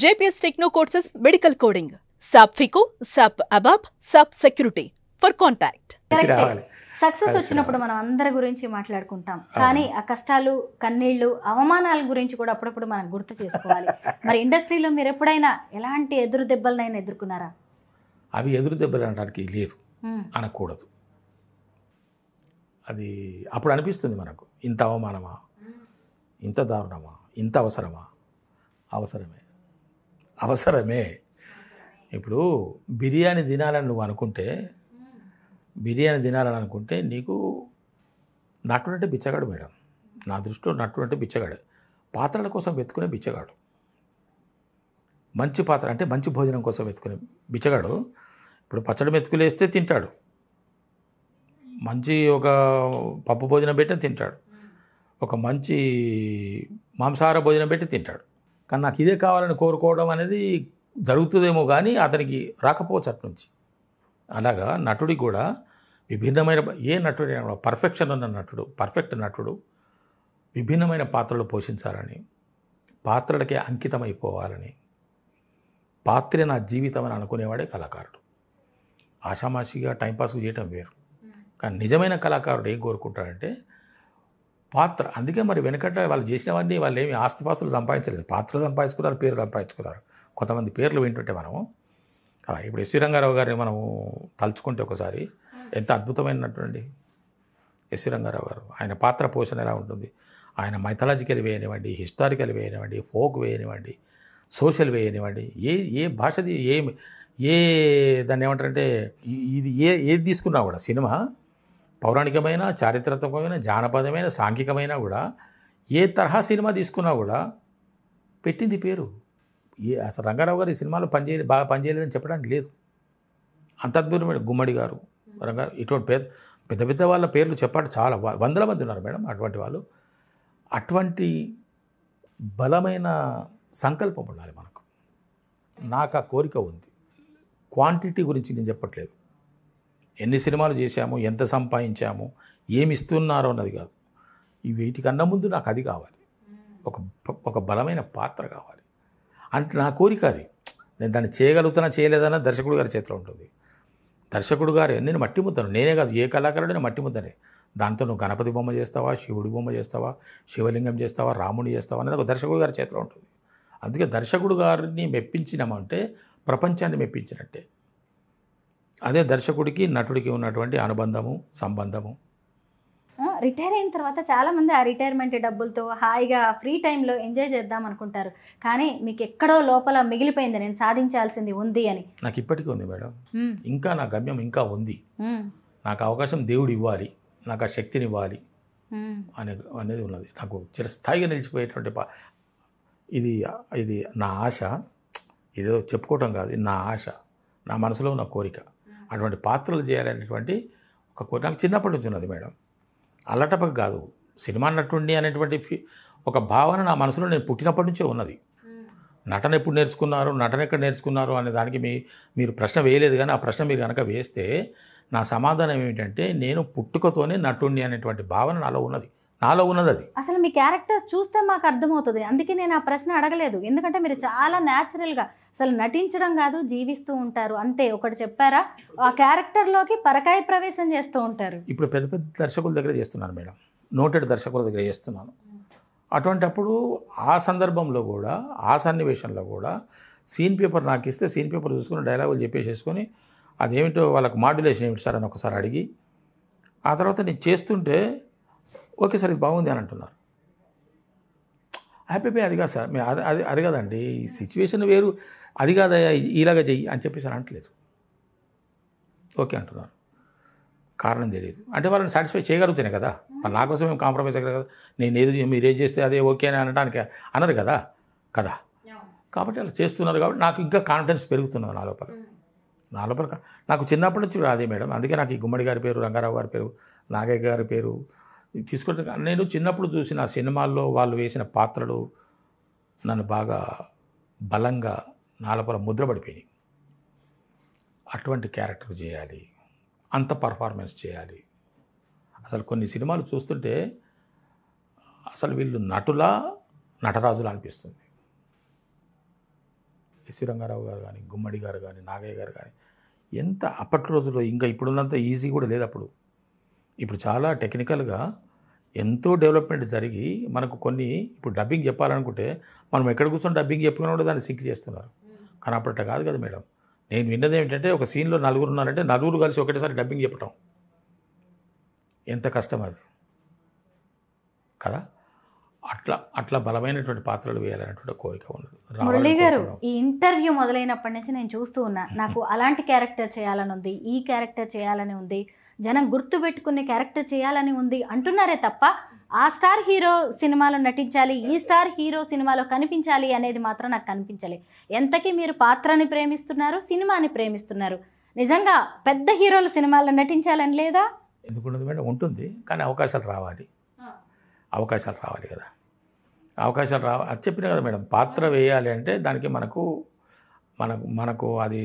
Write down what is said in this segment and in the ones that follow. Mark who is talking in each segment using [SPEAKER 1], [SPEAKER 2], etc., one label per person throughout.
[SPEAKER 1] JPS Techno courses medical coding. SAP FICO, SAP ABAP, SAP Security. For contact.
[SPEAKER 2] Success వచ్చినప్పుడు మనం అందరి గురించి మాట్లాడుకుంటాం, కానీ ఆ కష్టాలు, కన్నీళ్లు, అవమానాల గురించి కూడా అప్పుడప్పుడు మనం గుర్తు చేసుకోవాలి. మరి ఇండస్ట్రీలో మీరు ఎప్పుడైనా ఎలాంటి ఎదురు దెబ్బలనైనా ఎదుర్కొన్నారా?
[SPEAKER 3] అవి ఎదురు దెబ్బలు అనడానికి లేదు, అనకూడదు. అది అప్పుడు అనిపిస్తుంది మనకు, ఇంత అవమానమా, ఇంత దారుణమా, ఇంత అవసరమా? అవసరమే. ఇప్పుడు బిర్యానీ తినాలని నువ్వు అనుకుంటే, నీకు నటుడు అంటే బిచ్చగాడు మేడం. నా దృష్టిలో నటుడు అంటే బిచ్చగాడు, పాత్రల కోసం వెతుకునే బిచ్చగాడు. మంచి పాత్ర అంటే మంచి భోజనం కోసం వెతుకునే బిచ్చగాడు. ఇప్పుడు పచ్చడి మెతుకులేస్తే తింటాడు, మంచి ఒక పప్పు భోజనం పెట్టి తింటాడు, ఒక మంచి మాంసాహార భోజనం పెట్టి తింటాడు. కానీ నాకు ఇదే కావాలని కోరుకోవడం అనేది జరుగుతుందేమో కానీ అతనికి రాకపోవచ్చు అటు నుంచి. అలాగా నటుడికి కూడా విభిన్నమైన, ఏ నటుడు పర్ఫెక్షన్ ఉన్న నటుడు, పర్ఫెక్ట్ నటుడు విభిన్నమైన పాత్రలు పోషించాలని, పాత్రలకే అంకితమైపోవాలని, పాత్రే నా జీవితం అని అనుకునేవాడే కళాకారుడు. ఆషామాషిగా టైంపాస్కు చేయటం వేరు, కానీ నిజమైన కళాకారుడు ఏం కోరుకుంటాడంటే పాత్ర. అందుకే మరి వెనకట వాళ్ళు చేసినవన్నీ వాళ్ళు ఏమి ఆస్తిపాస్తులు సంపాదించలేదు, పాత్రలు సంపాదించుకున్నారు, పేరు సంపాదించుకున్నారు. కొంతమంది పేర్లు వింటుంటే మనము అలా. ఇప్పుడు ఎస్వి రంగారావు గారిని మనము తలుచుకుంటే ఒకసారి ఎంత అద్భుతమైనటువంటి ఎస్వి రంగారావు గారు, ఆయన పాత్ర పోషణ ఎలా ఉంటుంది, ఆయన మైథాలజికల్ వేయనివ్వండి, హిస్టారికల్ వేయనివ్వండి, ఫోక్ వేయనివ్వండి, సోషల్ వేయనివ్వండి, ఏ భాషది ఏ దాన్ని ఏమంటారంటే ఇది ఏది తీసుకున్నా కూడా, సినిమా పౌరాణికమైన, చారిత్రాత్మకమైన, జానపదమైన, సాంఘికమైన కూడా ఏ తరహా సినిమా తీసుకున్నా కూడా పెట్టింది పేరు. అసలు రంగారావు గారు ఈ సినిమాలో బాగా పనిచేయలేదని చెప్పడానికి లేదు. అంత అద్భుతమైన గుమ్మడి గారు, ఇటువంటి పెద్ద పెద్ద వాళ్ళ పేర్లు చెప్పాలి, చాలా వందల మంది ఉన్నారు మేడం అటువంటి వాళ్ళు. అటువంటి బలమైన సంకల్పం ఉండాలి మనకు. నాకు ఆ కోరిక ఉంది. క్వాంటిటీ గురించి నేను చెప్పట్లేదు, ఎన్ని సినిమాలు చేశాము, ఎంత సంపాదించాము, ఏమి ఇస్తున్నారో అన్నది కాదు. వీటికన్నా ముందు నాకు అది కావాలి, ఒక బలమైన పాత్ర కావాలి అంటే నా కోరిక అది. నేను దాన్ని చేయగలుగుతున్నా చేయలేదన్నా దర్శకుడు గారి చేతిలో ఉంటుంది. దర్శకుడు గారు నేను మట్టి ముద్దను, నేనే కాదు ఏ కళాకారుడైనా మట్టి ముద్దనే. దాంతో నువ్వు గణపతి బొమ్మ చేస్తావా, శివుడి బొమ్మ చేస్తావా, శివలింగం చేస్తావా, రాముని చేస్తావా అనేది ఒక దర్శకుడు గారి చేతిలో ఉంటుంది. అందుకే దర్శకుడు గారిని మెప్పించినామంటే ప్రపంచాన్ని మెప్పించినట్టే. అదే దర్శకుడికి నటుడికి ఉన్నటువంటి అనుబంధము, సంబంధము.
[SPEAKER 2] రిటైర్ అయిన తర్వాత చాలామంది ఆ రిటైర్మెంట్ డబ్బులతో హాయిగా ఫ్రీ టైంలో ఎంజాయ్ చేద్దాం అనుకుంటారు, కానీ మీకు ఎక్కడో లోపల మిగిలిపోయింది, నేను సాధించాల్సింది ఉంది అని.
[SPEAKER 3] నాకు ఇప్పటికీ ఉంది మేడం, ఇంకా నా గమ్యం ఇంకా ఉంది. నాకు అవకాశం దేవుడు ఇవ్వాలి, నాకు ఆ శక్తిని ఇవ్వాలి అనేది ఉన్నది. నాకు చిరస్థాయిగా నిలిచిపోయేటువంటి ఇది నా ఆశ. ఇదేదో చెప్పుకోవటం కాదు, ఇది నా ఆశ, నా మనసులో ఉన్న కోరిక. అటువంటి పాత్రలు చేయాలనేటువంటి ఒక కోరిక నాకు చిన్నప్పటి నుంచి ఉన్నది మేడం. అల్లటపక కాదు, సినిమా నటుండి అనేటువంటి ఒక భావన నా మనసులో నేను పుట్టినప్పటి నుంచే ఉన్నది. నటన ఎప్పుడు నేర్చుకున్నారు, నటన ఎక్కడ నేర్చుకున్నారు అనే దానికి మీరు ప్రశ్న వేయలేదు, కానీ ఆ ప్రశ్న మీరు కనుక వేస్తే నా సమాధానం ఏమిటంటే నేను పుట్టుకతోనే నటుండి అనేటువంటి భావన నాలో ఉన్నది అది.
[SPEAKER 2] అసలు మీ క్యారెక్టర్స్ చూస్తే మాకు అర్థమవుతుంది, అందుకే నేను ఆ ప్రశ్న అడగలేదు. ఎందుకంటే మీరు చాలా న్యాచురల్గా అసలు నటించడం కాదు, జీవిస్తూ ఉంటారు అంతే. ఒకటి చెప్పారా, ఆ క్యారెక్టర్లోకి పరకాయ ప్రవేశం చేస్తూ ఉంటారు.
[SPEAKER 3] ఇప్పుడు పెద్ద పెద్ద దర్శకుల దగ్గర చేస్తున్నాను మేడం, నోటెడ్ దర్శకుల దగ్గర చేస్తున్నాను. అటువంటిప్పుడు ఆ సందర్భంలో కూడా, ఆ సన్నివేశంలో కూడా సీన్ పేపర్ నాకు ఇస్తే సీన్ పేపర్ చూసుకుని డైలాగులు చెప్పేసేసుకొని అదేమిటో వాళ్ళకి మాడ్యులేషన్ ఏమిటి సార్ అని ఒకసారి అడిగి, ఆ తర్వాత నేను చేస్తుంటే ఓకే సార్ ఇది బాగుంది అని అంటున్నారు. హ్యాపీ అది కాదు సార్, అది కాదండి, ఈ సిచ్యువేషన్ వేరు, అది కాదయ్యా ఇలాగ చెయ్యి అని చెప్పేసి అని అంటలేదు, ఓకే అంటున్నారు. కారణం తెలియదు అంటే వాళ్ళని సాటిస్ఫై చేయగలుగుతానే కదా, వాళ్ళు నా కోసం ఏం కాంప్రమైజ్ అయ్యారు కదా. మీరు ఏం చేస్తే అదే ఓకే అని అనడానికి అనరు కదా. కాబట్టి అలా చేస్తున్నారు కాబట్టి నాకు ఇంకా కాన్ఫిడెన్స్ పెరుగుతున్నది నా లోపల. నాకు చిన్నప్పటి నుంచి అదే మేడం. అందుకే నాకు ఈ గుమ్మడి గారి పేరు, రంగారావు గారి పేరు, నాగయ్య గారి పేరు తీసుకుంటే, నేను చిన్నప్పుడు చూసిన సినిమాల్లో వాళ్ళు వేసిన పాత్రలు నన్ను బాగా బలంగా నా లోపల ముద్రపడిపోయినాయి. అటువంటి క్యారెక్టర్ చేయాలి, అంత పర్ఫార్మెన్స్ చేయాలి. అసలు కొన్ని సినిమాలు చూస్తుంటే అసలు వీళ్ళు నటులా, నటరాజులా అనిపిస్తుంది. ఎస్వి రంగారావు గారు కానీ, గుమ్మడి గారు కానీ, నాగయ్య గారు కానీ, ఎంత అప్పటి రోజుల్లో ఇంకా ఇప్పుడున్నంత ఈజీ కూడా లేదు అప్పుడు. ఇప్పుడు చాలా టెక్నికల్గా ఎంతో డెవలప్మెంట్ జరిగి మనకు కొన్ని ఇప్పుడు డబ్బింగ్ చెప్పాలనుకుంటే మనం ఎక్కడ కూర్చొని డబ్బింగ్ చెప్పుకున్నా కూడా దాన్ని సింక్ చేస్తున్నారు. కానీ అప్పట్లో కాదు కదా మేడం. నేను విన్నది ఏమిటంటే ఒక సీన్లో నలుగురు ఉన్నారంటే నలుగురు కలిసి ఒకటేసారి డబ్బింగ్ చెప్పటం ఎంత కష్టం అది కదా. అట్లా బలమైనటువంటి పాత్రలు వేయాలనేటువంటి కోరిక ఉన్నది.
[SPEAKER 2] మురళి గారు, ఈ ఇంటర్వ్యూ మొదలైనప్పటి నుంచి నేను చూస్తూ ఉన్నా, నాకు అలాంటి క్యారెక్టర్ చేయాలని ఉంది, ఈ క్యారెక్టర్ చేయాలని ఉంది, జనం గుర్తుపెట్టుకునే క్యారెక్టర్ చేయాలని ఉంది అంటున్నారే తప్ప ఆ స్టార్ హీరో సినిమాలో నటించాలి, ఈ స్టార్ హీరో సినిమాలో కనిపించాలి అనేది మాత్రం నాకు కనిపించలేదు. ఎంతకీ మీరు పాత్రని ప్రేమిస్తున్నారు, సినిమాని ప్రేమిస్తున్నారు. నిజంగా పెద్ద హీరోల సినిమాల్లో నటించాలని లేదా?
[SPEAKER 3] ఎందుకున్నది మేడం, ఉంటుంది. కానీ అవకాశాలు రావాలి కదా. అవకాశాలు అది చెప్పినా కదా మేడం. పాత్ర వేయాలి అంటే దానికి మనకు అది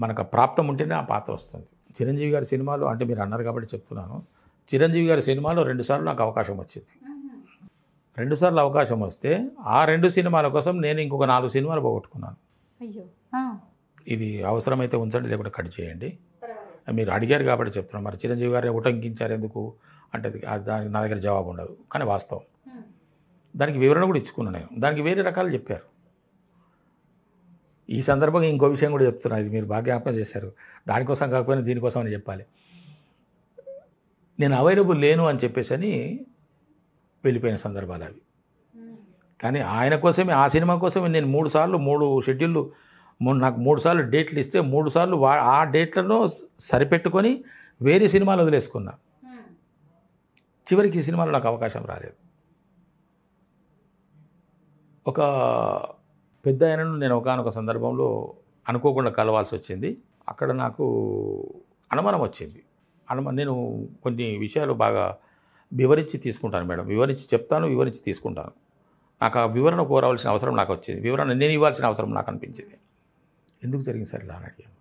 [SPEAKER 3] మనకు ప్రాప్తం ఉంటేనే ఆ పాత్ర వస్తుంది. చిరంజీవి గారి సినిమాలో, అంటే మీరు అన్నారు కాబట్టి చెప్తున్నాను, చిరంజీవి గారి సినిమాలో 2 సార్లు నాకు అవకాశం వచ్చింది. 2 సార్లు అవకాశం వస్తే ఆ 2 సినిమాల కోసం నేను ఇంకొక 4 సినిమాలు పోగొట్టుకున్నాను.
[SPEAKER 2] అయ్యో,
[SPEAKER 3] ఇది అవసరమైతే ఉంచండి, లేకపోతే కట్ చేయండి. మీరు అడిగారు కాబట్టి చెప్తున్నాను. మరి చిరంజీవి గారిని ఉటంకించారు ఎందుకు అంటే దానికి నా దగ్గర జవాబు ఉండదు. కానీ వాస్తవం, దానికి వివరణ కూడా ఇచ్చుకున్నాను నేను. దానికి వేరే రకాలు చెప్పారు. ఈ సందర్భంగా ఇంకో విషయం కూడా చెప్తున్నా, ఇది మీరు బాగా జ్ఞాపకం చేశారు. దానికోసం కాకపోయినా దీనికోసం అని చెప్పాలి. నేను అవైలబుల్ లేను అని చెప్పేసి వెళ్ళిపోయిన సందర్భాలు అవి. కానీ ఆయన కోసమే, ఆ సినిమా కోసమే నేను 3 సార్లు 3 షెడ్యూళ్ళు, నాకు 3 సార్లు డేట్లు ఇస్తే 3 సార్లు ఆ డేట్లను సరిపెట్టుకొని వేరే సినిమాలు వదిలేసుకున్నా. చివరికి ఈ సినిమాలో నాకు అవకాశం రాలేదు. ఒక పెద్ద ఆయనను నేను ఒకానొక సందర్భంలో అనుకోకుండా కలవాల్సి వచ్చింది. అక్కడ నాకు అనుమానం వచ్చింది. నేను కొన్ని విషయాలు బాగా వివరించి తీసుకుంటాను మేడం. వివరించి చెప్తాను, వివరించి తీసుకుంటాను. నాకు ఆ వివరణ కోరవలసిన అవసరం నాకు వచ్చింది. వివరణ నేను ఇవ్వాల్సిన అవసరం నాకు అనిపించింది. ఎందుకు జరిగింది సార్ ఇలా అని అడిగాను.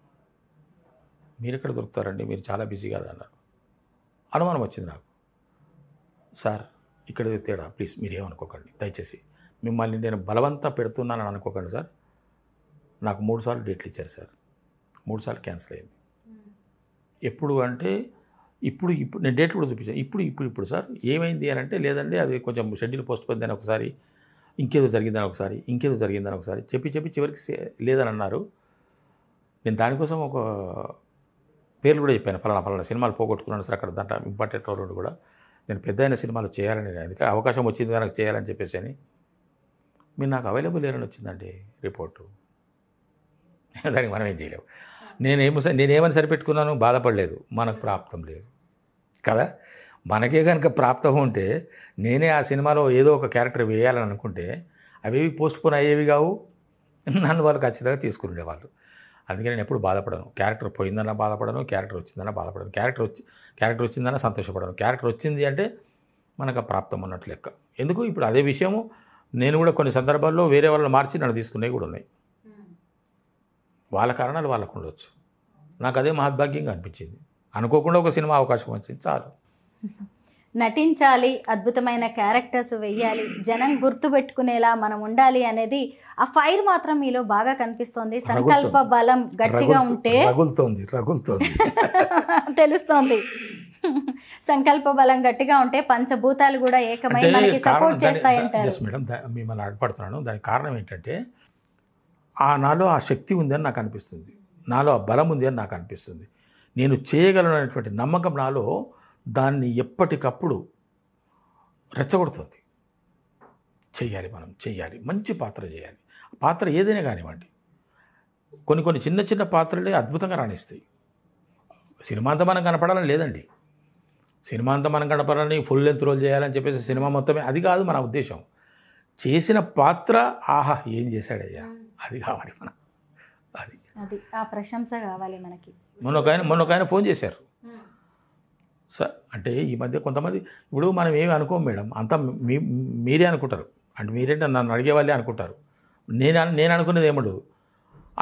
[SPEAKER 3] మీరు ఎక్కడ దొరుకుతారండి, మీరు చాలా బిజీ కాదు అన్నారు. అనుమానం వచ్చింది నాకు. సార్ ఇక్కడ తేడా, ప్లీజ్ మీరు ఏమనుకోకండి, దయచేసి మిమ్మల్ని నేను బలవంతా పెడుతున్నానని అనుకోకండి సార్. నాకు 3 సార్లు డేట్లు ఇచ్చారు సార్, 3 సార్లు క్యాన్సిల్ అయింది. ఎప్పుడు అంటే ఇప్పుడు నేను డేట్లు కూడా చూపించాను. ఇప్పుడు సార్ ఏమైంది అని అంటే, లేదండి అది కొంచెం షెడ్యూల్ పోస్ట్ పోయిందని ఒకసారి, ఇంకేదో జరిగిందని ఒకసారి చెప్పి చివరికి లేదని అన్నారు. నేను దానికోసం ఒక పేర్లు కూడా చెప్పాను, ఫలానా సినిమాలు పోగొట్టుకున్నాను సార్, అక్కడ దాంట్లో ఇంపార్టెంట్ రోల్ కూడా నేను పెద్ద అయిన సినిమాలు చేయాలని, అందుకే అవకాశం వచ్చింది నాకు చేయాలని చెప్పేసి అని. మీరు నాకు అవైలబుల్ లేరని వచ్చిందండి రిపోర్టు. దానికి మనం ఏం చేయలేము. నేనేమని సరిపెట్టుకున్నాను, బాధపడలేదు. మనకు ప్రాప్తం లేదు కదా. మనకే కనుక ప్రాప్తం ఉంటే నేనే ఆ సినిమాలో ఏదో ఒక క్యారెక్టర్ వేయాలని అనుకుంటే అవేవి పోస్ట్ పోన్ అయ్యేవి కావు. నన్ను వాళ్ళు ఖచ్చితంగా తీసుకునేవాళ్ళు. అందుకే నేను ఎప్పుడు బాధపడను. క్యారెక్టర్ పోయిందన్నా బాధపడను, క్యారెక్టర్ వచ్చిందన్నా బాధపడను, క్యారెక్టర్ వచ్చిందన్నా సంతోషపడను. క్యారెక్టర్ వచ్చింది అంటే మనకు ఆ ప్రాప్తం అన్నట్లు లెక్క. ఎందుకు ఇప్పుడు అదే విషయము నేను కూడా కొన్ని సందర్భాల్లో వేరే వాళ్ళని మార్చి నన్ను తీసుకునేవి కూడా ఉన్నాయి. వాళ్ళ కారణాలు వాళ్ళకు ఉండొచ్చు. నాకు అదే మహద్భాగ్యంగా అనిపించింది. అనుకోకుండా ఒక సినిమా అవకాశం వచ్చింది, చాలు.
[SPEAKER 2] నటించాలి, అద్భుతమైన క్యారెక్టర్స్ వెయ్యాలి, జనం గుర్తుపెట్టుకునేలా మనం ఉండాలి అనేది ఆ ఫైర్ మాత్రం మీలో బాగా కనిపిస్తోంది. సంకల్ప బలం గట్టిగా ఉంటే
[SPEAKER 3] రగులుతోంది
[SPEAKER 2] తెలుస్తోంది. సంకల్ప బలం గట్టిగా ఉంటే పంచభూతాలు కూడా ఏకమై మనకి సపోర్ట్ చేస్తాయంటారు.
[SPEAKER 3] మేడం, మిమ్మల్ని అడ్డుపడుతున్నాను. దానికి కారణం ఏంటంటే నాలో ఆ శక్తి ఉంది అని నాకు అనిపిస్తుంది, నాలో ఆ బలం ఉంది అని నాకు అనిపిస్తుంది. నేను చేయగలను అనేటువంటి నమ్మకం నాలో దాన్ని ఎప్పటికప్పుడు రెచ్చగొడుతుంది. మనం చెయ్యాలి, మంచి పాత్ర చేయాలి. పాత్ర ఏదైనా కానివ్వండి, కొన్ని చిన్న పాత్రలే అద్భుతంగా రాణిస్తాయి. సినిమా అంతా మనం కనపడాలని లేదండి. సినిమా అంతా మనం కనపడాలని ఫుల్ లెంత్ రోల్ చేయాలని చెప్పేసి సినిమా మొత్తమే అది కాదు మన ఉద్దేశం. చేసిన పాత్ర ఆహా ఏం చేశాడయ్యా అది కావాలి మనం. అది
[SPEAKER 2] ఆ ప్రశంస కావాలి మనకి.
[SPEAKER 3] మొన్న ఒక ఆయన ఫోన్ చేశారు సార్. అంటే ఈ మధ్య కొంతమంది ఇప్పుడు మనం ఏమి అనుకోం మేడం, అంతా మీరే అనుకుంటారు. అంటే మీరేంటే నన్ను అడిగే వాళ్ళే అనుకుంటారు. నేను అనుకునేది ఏమడు.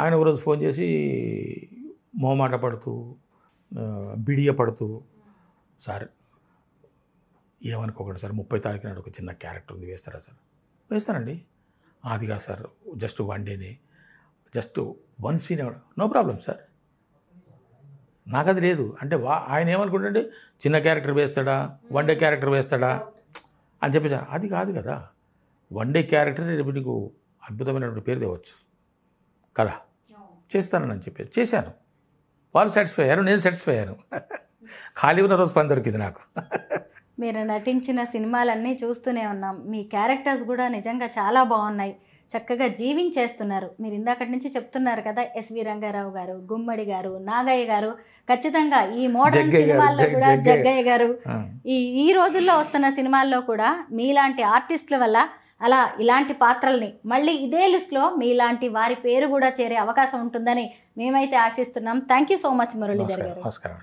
[SPEAKER 3] ఆయన ఒకరోజు ఫోన్ చేసి మొహమాట పడుతూ బిడియ పడుతూ, సార్ ఏమనుకోకండి సార్, 30 తారీఖు నాడు ఒక చిన్న క్యారెక్టర్ ఉంది, వేస్తారా సార్? వేస్తానండి. అది కాదు సార్, జస్ట్ 1 డేనే just one scene no problem sir, నాకు అది లేదు అంటే ఆయన ఏమనుకుంటే చిన్న క్యారెక్టర్ వేస్తాడా, వన్ డే క్యారెక్టర్ వేస్తాడా అని చెప్పేసి అది కాదు కదా. వన్ డే క్యారెక్టర్ రేపు నీకు అద్భుతమైనటువంటి పేరు తేవచ్చు కదా, చేస్తానని చెప్పేసి చేశాను. వాళ్ళు సాటిస్ఫై అయ్యారు, నేను సాటిస్ఫై అయ్యాను. ఖాళీ ఉన్న రోజు పని దొరికింది నాకు.
[SPEAKER 2] మీరు నటించిన సినిమాలన్నీ చూస్తూనే ఉన్నాం, మీ క్యారెక్టర్స్ కూడా నిజంగా చాలా బాగున్నాయి, చక్కగా జీవించేస్తున్నారు. మీరు ఇందాకటి నుంచి చెప్తున్నారు కదా, ఎస్వి రంగారావు గారు, గుమ్మడి గారు, నాగయ్య గారు, ఖచ్చితంగా ఈ మోడర్న్ సినిమాల్లో కూడా జగ్గయ్య గారు, ఈ రోజుల్లో వస్తున్న సినిమాల్లో కూడా మీలాంటి ఆర్టిస్టుల వల్ల అలా ఇలాంటి పాత్రల్ని మళ్ళీ ఇదే లిస్ట్లో మీలాంటి వారి పేరు కూడా చేరే అవకాశం ఉంటుందని మేమైతే ఆశిస్తున్నాం. Thank you so much Muralidhar గారు.
[SPEAKER 3] నమస్కారం.